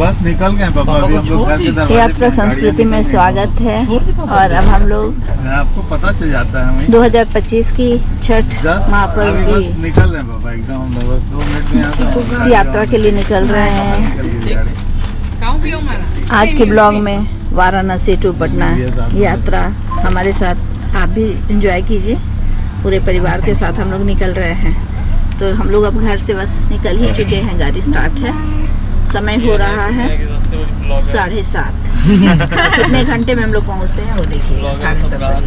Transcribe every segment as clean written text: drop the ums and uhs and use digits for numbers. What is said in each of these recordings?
बस निकल गए पापा, अभी हम लोग घर के दरवाजे यात्रा संस्कृति में स्वागत है। और अब हम लोग आपको पता चल जाता है 2025 की छठ महापर्व बस निकल रहे हैं पापा, एकदम हम लोग 2 मिनट में यहाँ की यात्रा के लिए निकल रहे हैं। आज के ब्लॉग में वाराणसी टू पटना यात्रा हमारे साथ आप भी एंजॉय कीजिए। पूरे परिवार के साथ हम लोग निकल रहे हैं। तो हम लोग अब घर से बस निकल ही चुके हैं, गाड़ी स्टार्ट है। समय हो रहा है 7:30। कितने घंटे में हम लोग पहुंचते हैं वो देखिए, 7:30।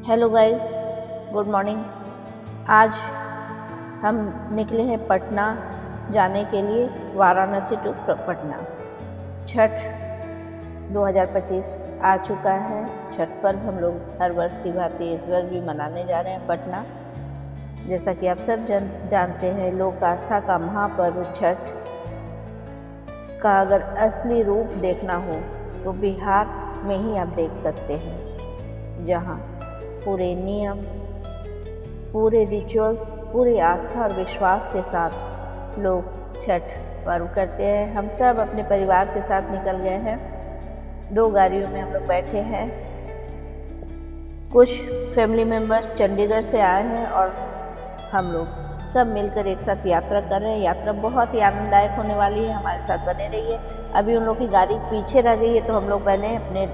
Hello guys, good morning. आज हम निकले हैं पटना जाने के लिए, वाराणसी टू पटना। छठ 2025 आ चुका है। छठ पर्व हम लोग हर वर्ष की भांति इस बार भी मनाने जा रहे हैं पटना। जैसा कि आप सब जानते हैं, लोक आस्था का महापर्व छठ का अगर असली रूप देखना हो तो बिहार में ही आप देख सकते हैं, जहां पूरे नियम, पूरे रिचुअल्स, पूरी आस्था और विश्वास के साथ लोग छठ पर्व करते हैं। हम सब अपने परिवार के साथ निकल गए हैं। 2 गाड़ियों में हम लोग बैठे हैं। कुछ फैमिली मेम्बर्स चंडीगढ़ से आए हैं और हम लोग सब मिलकर एक साथ यात्रा कर रहे हैं। यात्रा बहुत ही आनंददायक होने वाली है, हमारे साथ बने रहिए। अभी उन लोग की गाड़ी पीछे रह गई है, तो हम लोग पहले अपने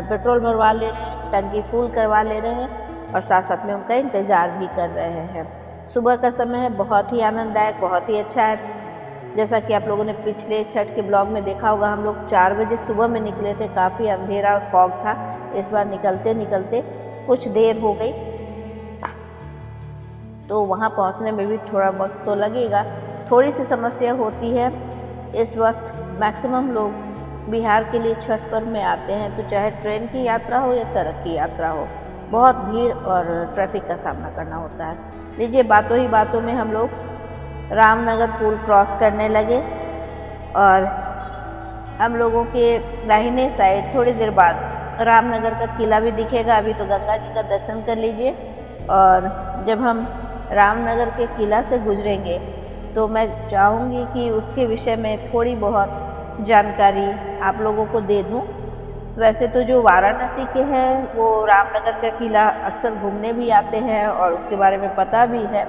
पेट्रोल भरवा ले रहे हैं, टंकी फुल करवा ले रहे हैं और साथ साथ में उनका इंतज़ार भी कर रहे हैं। सुबह का समय है, बहुत ही आनंददायक, बहुत ही अच्छा है। जैसा कि आप लोगों ने पिछले छठ के ब्लॉग में देखा होगा, हम लोग 4 बजे सुबह में निकले थे। काफ़ी अंधेरा और फॉग था। इस बार निकलते निकलते कुछ देर हो गई, तो वहाँ पहुँचने में भी थोड़ा वक्त तो लगेगा। थोड़ी सी समस्या होती है। इस वक्त मैक्सिमम लोग बिहार के लिए छठ पर्व में आते हैं, तो चाहे ट्रेन की यात्रा हो या सड़क की यात्रा हो, बहुत भीड़ और ट्रैफिक का सामना करना होता है। लीजिए, बातों ही बातों में हम लोग रामनगर पुल क्रॉस करने लगे और हम लोगों के दाहिने साइड थोड़ी देर बाद रामनगर का किला भी दिखेगा। अभी तो गंगा जी का दर्शन कर लीजिए। और जब हम रामनगर के किला से गुजरेंगे तो मैं चाहूँगी कि उसके विषय में थोड़ी बहुत जानकारी आप लोगों को दे दूँ। वैसे तो जो वाराणसी के हैं वो रामनगर का किला अक्सर घूमने भी आते हैं और उसके बारे में पता भी है,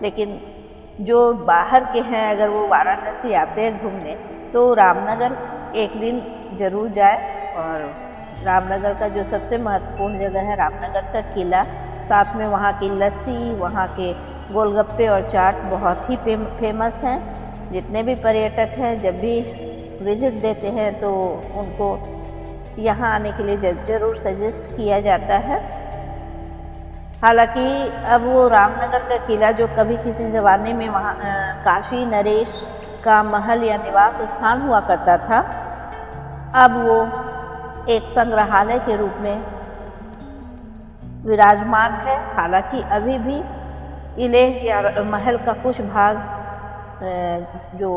लेकिन जो बाहर के हैं अगर वो वाराणसी आते हैं घूमने तो रामनगर एक दिन ज़रूर जाए। और रामनगर का जो सबसे महत्वपूर्ण जगह है रामनगर का किला, साथ में वहाँ की लस्सी, वहाँ के गोलगप्पे और चाट बहुत ही फेमस हैं। जितने भी पर्यटक हैं जब भी विज़िट देते हैं तो उनको यहाँ आने के लिए ज़रूर सजेस्ट किया जाता है। हालांकि अब वो रामनगर का किला जो कभी किसी ज़माने में वहाँ काशी नरेश का महल या निवास स्थान हुआ करता था, अब वो एक संग्रहालय के रूप में विराजमान है। हालांकि अभी भी किले या महल का कुछ भाग जो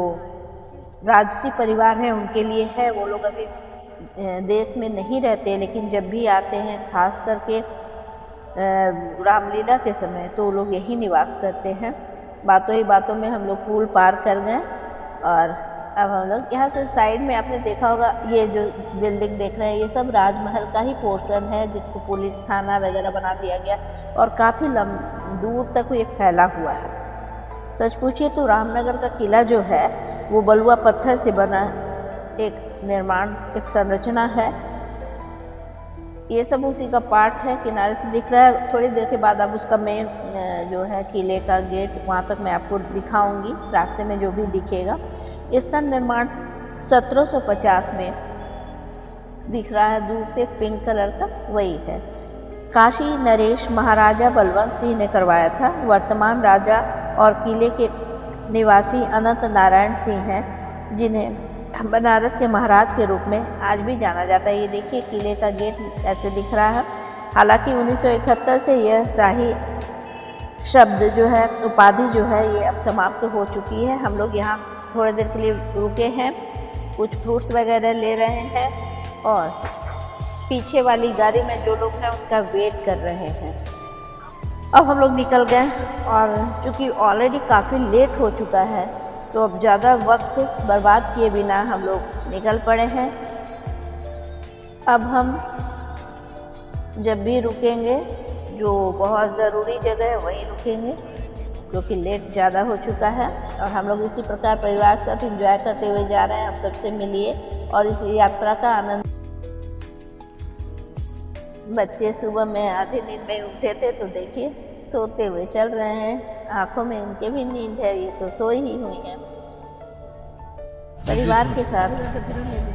राजसी परिवार है उनके लिए है। वो लोग अभी देश में नहीं रहते, लेकिन जब भी आते हैं खास करके रामलीला के समय तो लोग यही निवास करते हैं। बातों ही बातों में हम लोग पुल पार कर गए और अब हम लोग यहाँ से साइड में आपने देखा होगा, ये जो बिल्डिंग देख रहे हैं ये सब राजमहल का ही पोर्शन है, जिसको पुलिस थाना वगैरह बना दिया गया और काफ़ी दूर तक ये फैला हुआ है। सच पूछिए तो रामनगर का किला जो है वो बलुआ पत्थर से बना एक निर्माण, एक संरचना है। ये सब उसी का पार्ट है, किनारे से दिख रहा है। थोड़ी देर के बाद अब उसका मेन जो है किले का गेट, वहाँ तक मैं आपको दिखाऊंगी रास्ते में जो भी दिखेगा। इसका निर्माण 1750 में दिख रहा है, दूर से पिंक कलर का वही है। काशी नरेश महाराजा बलवंत सिंह ने करवाया था। वर्तमान राजा और किले के निवासी अनंत नारायण सिंह हैं, जिन्हें बनारस के महाराज के रूप में आज भी जाना जाता है। ये देखिए किले का गेट ऐसे दिख रहा है। हालांकि 1971 से यह शाही शब्द जो है, उपाधि जो है, ये अब समाप्त हो चुकी है। हम लोग यहाँ थोड़ी देर के लिए रुके हैं, कुछ फ्रूट्स वगैरह ले रहे हैं और पीछे वाली गाड़ी में जो लोग हैं उनका वेट कर रहे हैं। अब हम लोग निकल गए और चूँकि ऑलरेडी काफ़ी लेट हो चुका है तो अब ज़्यादा वक्त बर्बाद किए बिना हम लोग निकल पड़े हैं। अब हम जब भी रुकेंगे जो बहुत ज़रूरी जगह है वहीं रुकेंगे, क्योंकि लेट ज़्यादा हो चुका है। और हम लोग इसी प्रकार परिवार के साथ एंजॉय करते हुए जा रहे हैं। आप सबसे मिलिए और इस यात्रा का आनंद। बच्चे सुबह में आधी नींद में उठे थे तो देखिए सोते हुए चल रहे हैं, आंखों में इनके भी नींद है, ये तो सोई ही हुई हैं। परिवार के साथ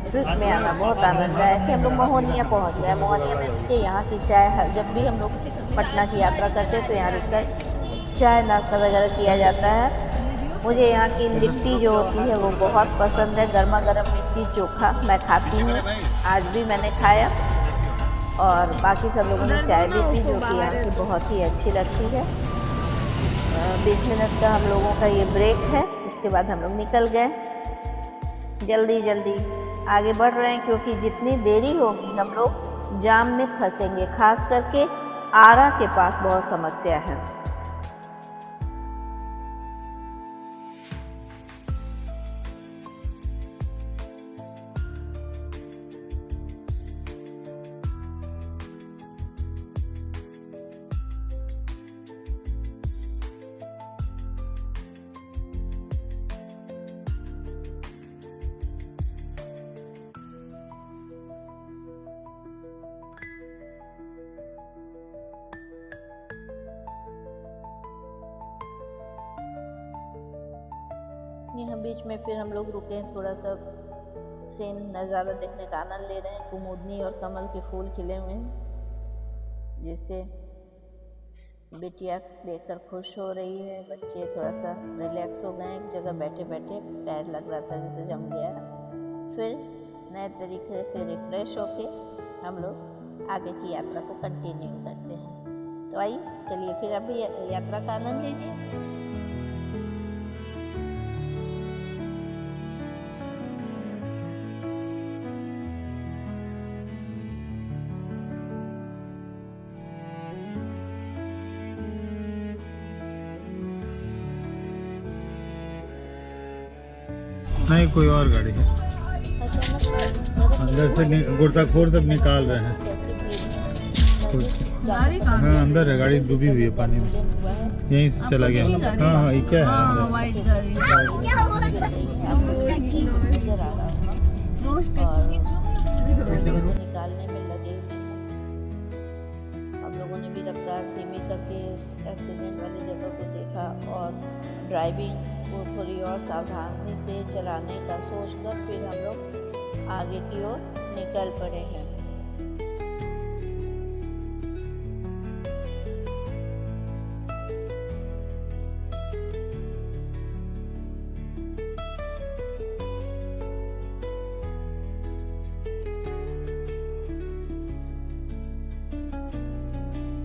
ट्रिप में आना बहुत आनंददायक है। हम लोग मोहनिया पहुंच गए। मोहनिया में रुक के यहाँ की चाय, जब भी हम लोग पटना की यात्रा करते हैं तो यहाँ रुककर चाय नाश्ता वगैरह किया जाता है। मुझे यहाँ की लिट्टी जो होती है वो बहुत पसंद है। गर्मा गर्म लिट्टी चोखा मैं खाती हूँ, आज भी मैंने खाया। और बाकी सब लोगों ने चाय भी पी जो कि यहाँ की बहुत ही अच्छी लगती है। 20 मिनट का हम लोगों का ये ब्रेक है, इसके बाद हम लोग निकल गए। जल्दी जल्दी आगे बढ़ रहे हैं क्योंकि जितनी देरी होगी हम लोग जाम में फंसेंगे। खास करके आरा के पास बहुत समस्या है। यहाँ बीच में फिर हम लोग रुके हैं, थोड़ा सा सीन नज़ारा देखने का आनंद ले रहे हैं। कुमुदनी और कमल के फूल खिले हुए हैं जिससे बिटिया देखकर खुश हो रही है। बच्चे थोड़ा सा रिलैक्स हो गए, एक जगह बैठे बैठे पैर लग रहा था जैसे जम गया है। फिर नए तरीके से रिफ्रेश होके हम लोग आगे की यात्रा को कंटिन्यू करते हैं। तो आइए चलिए फिर अभी यात्रा का आनंद लीजिए। नहीं, कोई और गाड़ी है। अंदर से गोरताखोर सब निकाल रहे हैं। हाँ अंदर है, गाड़ी डूबी हुई है पानी में, यहीं से चला गया। हाँ हाँ ये क्या है निकालने में लगे हुए हैं। हम लोगों ने भी रफ्तार धीमी करके एक्सीडेंट वाली जगह को देखा और ड्राइविंग को थोड़ी और सावधानी से चलाने का सोचकर फिर हम लोग आगे की ओर निकल पड़े हैं।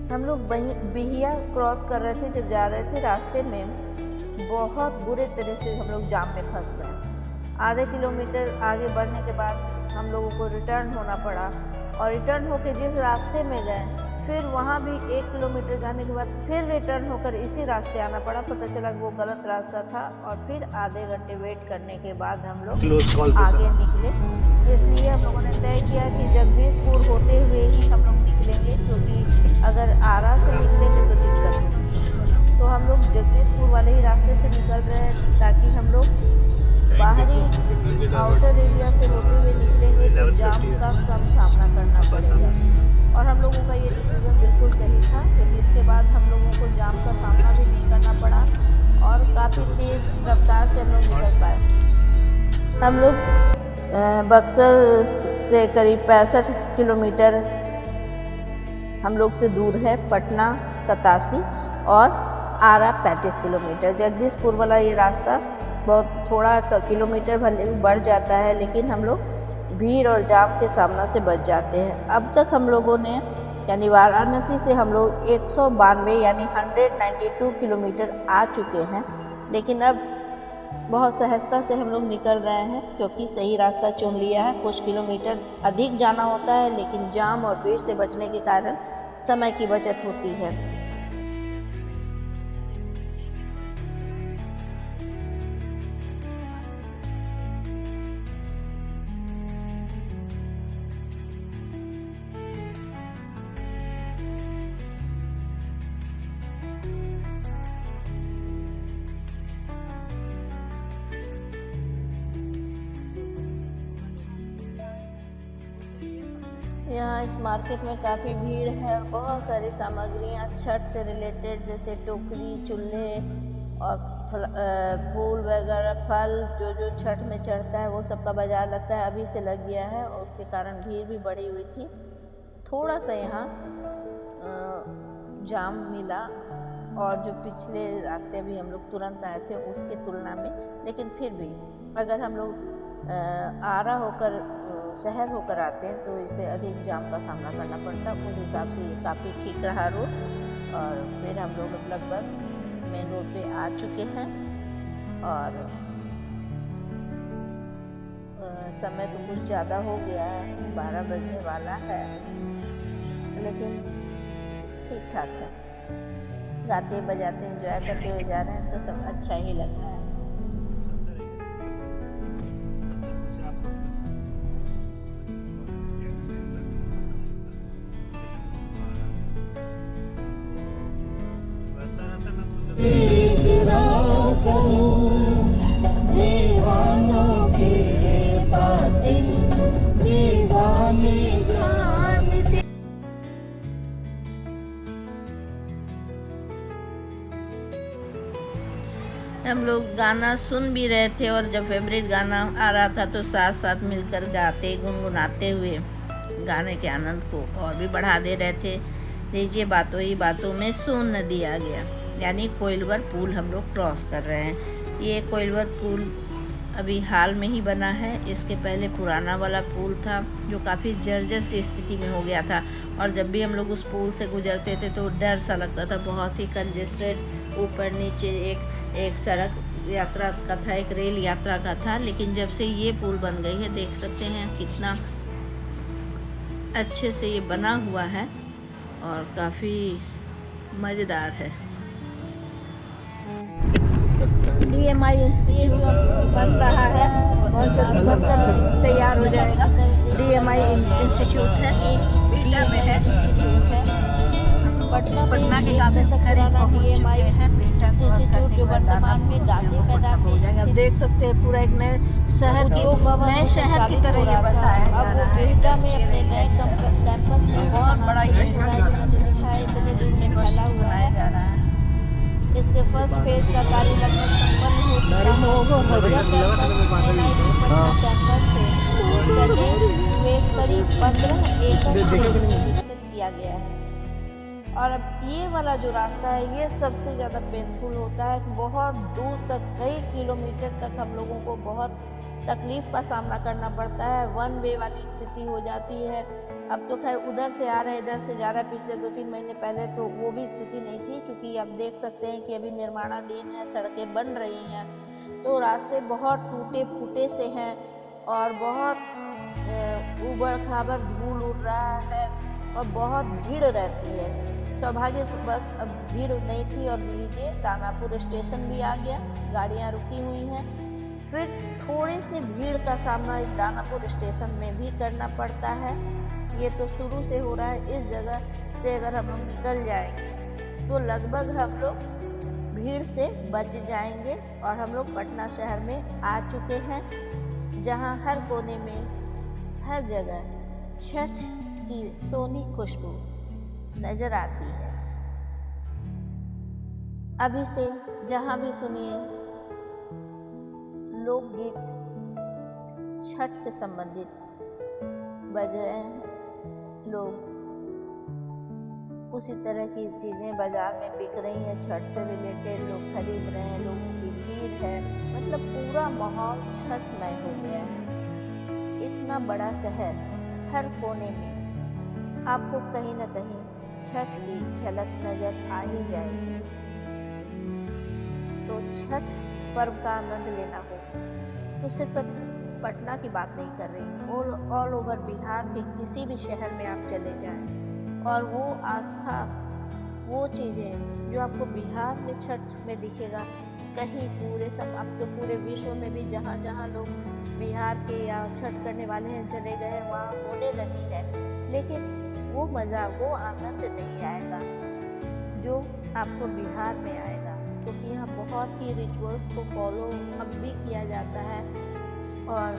हम लोग बिहिया क्रॉस कर रहे थे, जब जा रहे थे रास्ते में बहुत बुरे तरह से हम लोग जाम में फंस गए। आधे किलोमीटर आगे बढ़ने के बाद हम लोगों को रिटर्न होना पड़ा और रिटर्न होकर जिस रास्ते में गए फिर वहाँ भी 1 किलोमीटर जाने के बाद फिर रिटर्न होकर इसी रास्ते आना पड़ा। पता चला कि वो गलत रास्ता था और फिर आधे घंटे वेट करने के बाद हम लोग आगे निकले। इसलिए हम लोगों ने तय किया कि जगदीशपुर होते हुए ही हम लोग निकलेंगे, क्योंकि अगर आरा से निकलेंगे तो दिक्कत होगी। तो हम लोग जगदीशपुर वाले ही रास्ते से निकल रहे हैं ताकि हम लोग बाहरी आउटर एरिया से होते हुए निकलेंगे तो जाम का कम सामना करना पड़ेगा। और हम लोगों का ये डिसीज़न बिल्कुल सही था, क्योंकि इसके बाद हम लोगों को जाम का सामना भी नहीं करना पड़ा और काफ़ी तेज़ रफ्तार से हम लोग निकल पाए। हम लोग बक्सर से करीब 65 किलोमीटर हम लोग से दूर है पटना 87 और आरा 35 किलोमीटर। जगदीशपुर वाला ये रास्ता बहुत थोड़ा किलोमीटर भले बढ़ जाता है, लेकिन हम लोग भीड़ और जाम के सामना से बच जाते हैं। अब तक हम लोगों ने यानी वाराणसी से हम लोग 192 यानी 192 किलोमीटर आ चुके हैं, लेकिन अब बहुत सहजता से हम लोग निकल रहे हैं क्योंकि सही रास्ता चुन लिया है। कुछ किलोमीटर अधिक जाना होता है, लेकिन जाम और भीड़ से बचने के कारण समय की बचत होती है। यहाँ इस मार्केट में काफ़ी भीड़ है और बहुत सारी सामग्रियाँ छठ से रिलेटेड जैसे टोकरी, चूल्हे और फूल वगैरह, फल जो जो छठ में चढ़ता है वो सब का बाज़ार लगता है, अभी से लग गया है और उसके कारण भीड़ भी बढ़ी हुई थी। थोड़ा सा यहाँ जाम मिला और जो पिछले रास्ते भी हम लोग तुरंत आए थे उसके तुलना में, लेकिन फिर भी अगर हम लोग आरा होकर शहर होकर आते हैं तो इससे अधिक जाम का सामना करना पड़ता। उस हिसाब से ये काफ़ी ठीक रहा रोड। और फिर हम लोग लगभग मेन रोड पे आ चुके हैं और समय तो कुछ ज़्यादा हो गया है, 12 बजने वाला है, लेकिन ठीक ठाक है। गाते बजाते एंजॉय करते हुए जा रहे हैं तो सब अच्छा ही लग रहा है। हम लोग गाना सुन भी रहे थे और जब फेवरेट गाना आ रहा था तो साथ साथ मिलकर गाते गुनगुनाते हुए गाने के आनंद को और भी बढ़ा दे रहे थे। लीजिए बातों ही बातों में सोन नदी आ गया, यानी कोइलवर पुल हम लोग क्रॉस कर रहे हैं। ये कोइलवर पुल अभी हाल में ही बना है। इसके पहले पुराना वाला पुल था जो काफ़ी जर्जर सी स्थिति में हो गया था और जब भी हम लोग उस पुल से गुजरते थे तो डर सा लगता था, बहुत ही कंजेस्टेड, ऊपर नीचे एक सड़क यात्रा का था, एक रेल यात्रा का था। लेकिन जब से ये पुल बन गई है, देख सकते हैं कितना अच्छे से ये बना हुआ है और काफ़ी मज़ेदार है। DMI इंस्टीट्यूट बन रहा है और जल्द बनकर तैयार हो जाएगा। DMI इंस्टीट्यूट है, बीटा में है, पटना के काफ़ी पुराना DMI इंस्टीट्यूट जो वर्तमान में गांधी मैदान में जाएगा। आप देख सकते हैं पूरा एक नए शहर की तरह ये बसाया है। अब वो बीटा में अपने नए कैंपस में बहुत बड़ा दिखा है, इतने दूर में फैला हुआ है। इसके फर्स्ट फेज का कार्य लगभग संपन्न हो चुका है। कैंपस से सटे हुए करीब 15 एकड़ विकसित किया गया है। और अब ये वाला जो रास्ता है ये सबसे ज़्यादा पेनफुल होता है। बहुत दूर तक, कई किलोमीटर तक हम लोगों को बहुत तकलीफ़ का सामना करना पड़ता है। 1 वे वाली स्थिति हो जाती है। अब तो खैर उधर से आ रहा है, इधर से जा रहा है। पिछले 2-3 महीने पहले तो वो भी स्थिति नहीं थी, क्योंकि आप देख सकते हैं कि अभी निर्माणाधीन है, सड़कें बन रही हैं, तो रास्ते बहुत टूटे फूटे से हैं और बहुत ऊबड़ खाबड़ धूल उड़ रहा है और बहुत भीड़ रहती है। सौभाग्य से बस अब भीड़ नहीं थी और लीजिए दानापुर स्टेशन भी आ गया, गाड़ियाँ रुकी हुई हैं। फिर थोड़ी सी भीड़ का सामना इस दानापुर स्टेशन में भी करना पड़ता है। ये तो शुरू से हो रहा है। इस जगह से अगर हम लोग निकल जाएंगे तो लगभग हम लोग भीड़ से बच जाएंगे और हम लोग पटना शहर में आ चुके हैं, जहां हर कोने में, हर जगह छठ की सोनी खुशबू नज़र आती है। अभी से जहां भी सुनिए लोकगीत छठ से संबंधित बज रहे हैं, लोग उसी तरह की चीज़ें बाज़ार में बिक रही हैं, छठ से रिलेटेड लोग खरीद रहे हैं, लोगों की भीड़ है, मतलब पूरा माहौल छठमय हो गया है। इतना बड़ा शहर, हर कोने में आपको कहीं ना कहीं छठ की झलक नज़र आ ही जाएगी। तो छठ पर्व का आनंद लेना हो तो सिर्फ पटना की बात नहीं कर रही, ऑल ओवर बिहार के किसी भी शहर में आप चले जाएं और वो आस्था, वो चीज़ें जो आपको बिहार में छठ में दिखेगा, कहीं पूरे सब, अब तो पूरे विश्व में भी जहाँ जहाँ लोग बिहार के या छठ करने वाले हैं चले गए हैं, वहाँ होने लगी है। लेकिन वो मज़ा, वो आनंद नहीं आएगा जो आपको बिहार में आएगा, क्योंकि यहाँ बहुत ही रिचुअल्स को फॉलो अब भी किया जाता है और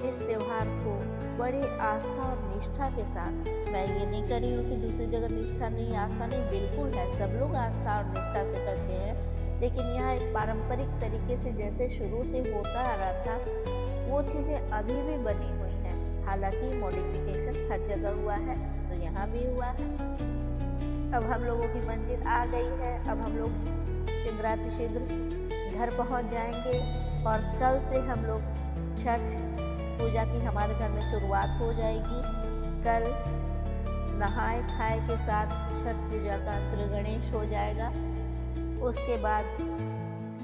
इस त्यौहार को बड़ी आस्था और निष्ठा के साथ मैं ये नहीं कर रही हूँ कि दूसरी जगह निष्ठा नहीं, आस्था नहीं, बिल्कुल है, सब लोग आस्था और निष्ठा से करते हैं। लेकिन यहाँ एक पारंपरिक तरीके से जैसे शुरू से होता आ रहा था, वो चीज़ें अभी भी बनी हुई हैं। हालांकि मॉडिफिकेशन हर जगह हुआ है, तो यहाँ भी हुआ है। अब हम लोगों की मंजिल आ गई है। अब हम लोग शीघ्रातिशीघ्र घर पहुँच जाएंगे और कल से हम लोग छठ पूजा की हमारे घर में शुरुआत हो जाएगी। कल नहाए खाए के साथ छठ पूजा का श्री गणेश हो जाएगा। उसके बाद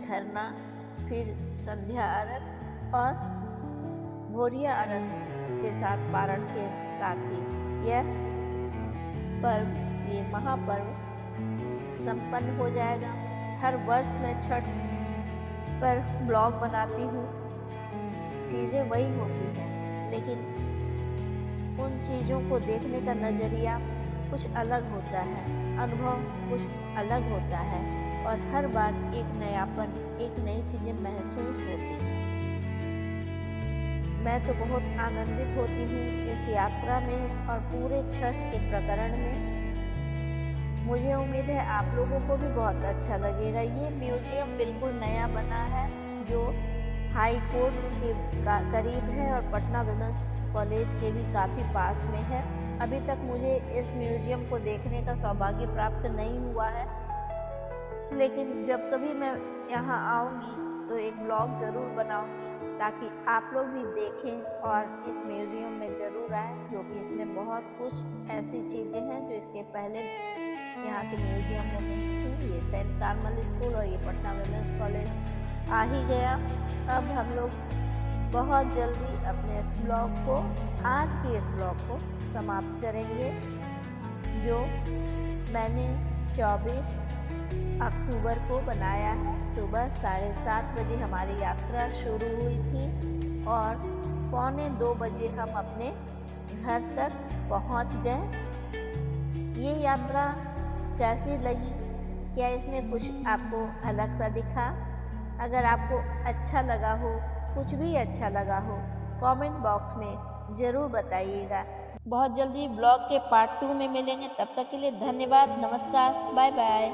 खरना, फिर संध्या अर्घ और भोरिया अर्घ के साथ पारण के साथ ही यह पर्व, ये महापर्व संपन्न हो जाएगा। हर वर्ष मैं छठ पर ब्लॉग बनाती हूँ, चीज़ें वही होती हैं, लेकिन उन चीज़ों को देखने का नज़रिया कुछ अलग होता है, अनुभव कुछ अलग होता है और हर बार एक नयापन, एक नई चीज़ें महसूस होती हैं। मैं तो बहुत आनंदित होती हूँ इस यात्रा में और पूरे छठ के प्रकरण में। मुझे उम्मीद है आप लोगों को भी बहुत अच्छा लगेगा। ये म्यूज़ियम बिल्कुल नया बना है, जो हाई कोर्ट के करीब है और पटना विमेंस कॉलेज के भी काफ़ी पास में है। अभी तक मुझे इस म्यूज़ियम को देखने का सौभाग्य प्राप्त नहीं हुआ है, लेकिन जब कभी मैं यहाँ आऊँगी तो एक ब्लॉग ज़रूर बनाऊँगी ताकि आप लोग भी देखें और इस म्यूज़ियम में ज़रूर आएँ, क्योंकि इसमें बहुत कुछ ऐसी चीज़ें हैं जो इसके पहले यहाँ के म्यूज़ियम में नहीं थी। ये सेंट कार्मल स्कूल और ये पटना विमेंस कॉलेज आ ही गया। अब हम लोग बहुत जल्दी अपने इस ब्लॉग को, आज के इस ब्लॉग को समाप्त करेंगे, जो मैंने 24 अक्टूबर को बनाया है। सुबह 7:30 बजे हमारी यात्रा शुरू हुई थी और 1:45 बजे हम अपने घर तक पहुंच गए। ये यात्रा कैसी लगी? क्या इसमें कुछ आपको अलग सा दिखा? अगर आपको अच्छा लगा हो, कुछ भी अच्छा लगा हो, कमेंट बॉक्स में ज़रूर बताइएगा। बहुत जल्दी ब्लॉग के पार्ट 2 में मिलेंगे। तब तक के लिए धन्यवाद, नमस्कार, बाय बाय।